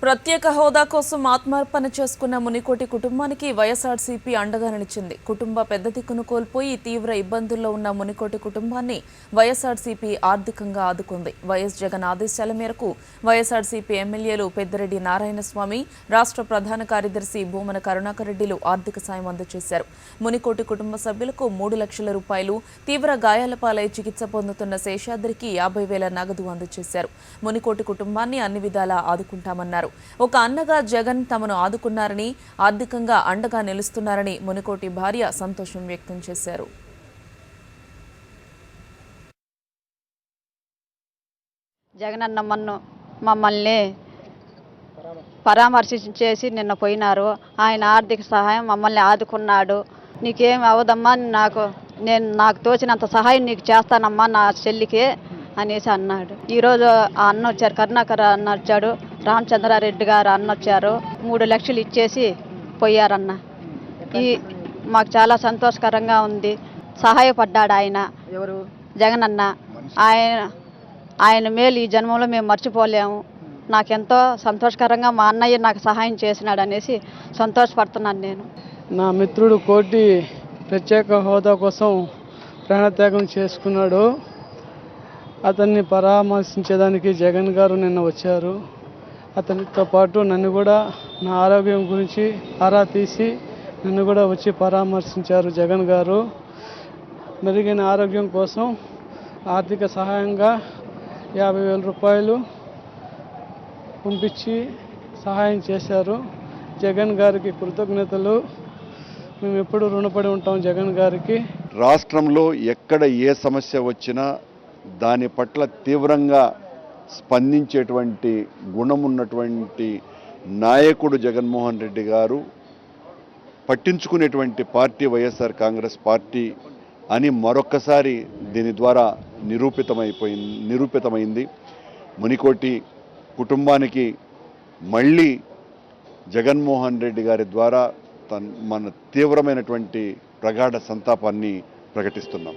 ప్రత్యేక హోదా కోసం ఆత్మార్పణ చేసుకున్న మునికోటి కుటుంబానికి వైఎస్ఆర్సీపీ అండగా నిలిచింది. కుటుంబ పెద్ద దిక్కును కోల్పోయి తీవ్ర ఇబ్బందుల్లో ఉన్న మునికోటి కుటుంబాన్ని వైఎస్ఆర్సీపీ ఆర్థికంగా ఆదుకుంది. వైఎస్ జగన్ ఆదేశాల మేరకు వైఎస్ఆర్సీపీ ఎమ్మెల్యేలు పెద్దిరెడ్డి నారాయణస్వామి, రాష్ట్ర ప్రధాన కార్యదర్శి భూమన కరుణాకర్ రెడ్డిలు ఆర్థిక సాయం అందజేశారు. మునికోటి కుటుంబ సభ్యులకు 3 లక్షల రూపాయలు, తీవ్ర గాయాల పాలై చికిత్స పొందుతున్న శేషాద్రికి 50,000 నగదు అందజేశారు. మునికోటి కుటుంబాన్ని అన్ని విధాలా ఆదుకుంటామన్నారు. ఒక అన్నగా జగన్ తమను ఆదుకున్నారని, ఆర్థికంగా అండగా నిలుస్తున్నారని మునికోటి భార్య సంతోషం వ్యక్తం చేశారు. జగనన్న మమ్మల్ని పరామర్శించేసి నిన్న పోయినారు. ఆయన ఆర్థిక సహాయం మమ్మల్ని ఆదుకున్నాడు. నీకేం అవదమ్మా, నాకు తోచినంత సహాయం నీకు చేస్తానమ్మా నా చెల్లికి అనేసి అన్నాడు. ఈరోజు ఆ అన్న వచ్చారు, కరుణాకర్ అన్న వచ్చాడు, రామచంద్రారెడ్డి గారు అన్న వచ్చారు. 3 లక్షలు ఇచ్చేసి పోయారన్న. మాకు చాలా సంతోషకరంగా ఉంది. సహాయపడ్డాడు ఆయన, ఎవరు జగనన్న. ఆయన మేలు ఈ జన్మలో మేము మర్చిపోలేము. నాకెంతో సంతోషకరంగా మా అన్నయ్య నాకు సహాయం చేసినాడు అనేసి సంతోషపడుతున్నాను. నేను నా మిత్రుడు కోటి ప్రత్యేక హోదా కోసం ప్రాణత్యాగం చేసుకున్నాడు. అతన్ని పరామర్శించేదానికి జగన్ గారు నిన్న వచ్చారు. అతనితో పాటు నన్ను కూడా నా ఆరోగ్యం గురించి ఆరా తీసి నన్ను కూడా వచ్చి పరామర్శించారు జగన్ గారు. మెరుగైన ఆరోగ్యం కోసం ఆర్థిక సహాయంగా 50,000 రూపాయలు పంపించి సహాయం చేశారు. జగన్ గారికి కృతజ్ఞతలు. మేము ఎప్పుడు రుణపడి ఉంటాం జగన్ గారికి. రాష్ట్రంలో ఎక్కడ ఏ సమస్య వచ్చినా దాని పట్ల తీవ్రంగా స్పందించేటువంటి గుణమున్నటువంటి నాయకుడు జగన్మోహన్ రెడ్డి గారు. పట్టించుకునేటువంటి పార్టీ వైఎస్ఆర్ కాంగ్రెస్ పార్టీ అని మరొక్కసారి దీని ద్వారా నిరూపితమైంది. మునికోటి కుటుంబానికి మళ్ళీ జగన్మోహన్ రెడ్డి గారి ద్వారా మన తీవ్రమైనటువంటి ప్రగాఢ సంతాపాన్ని ప్రకటిస్తున్నాం.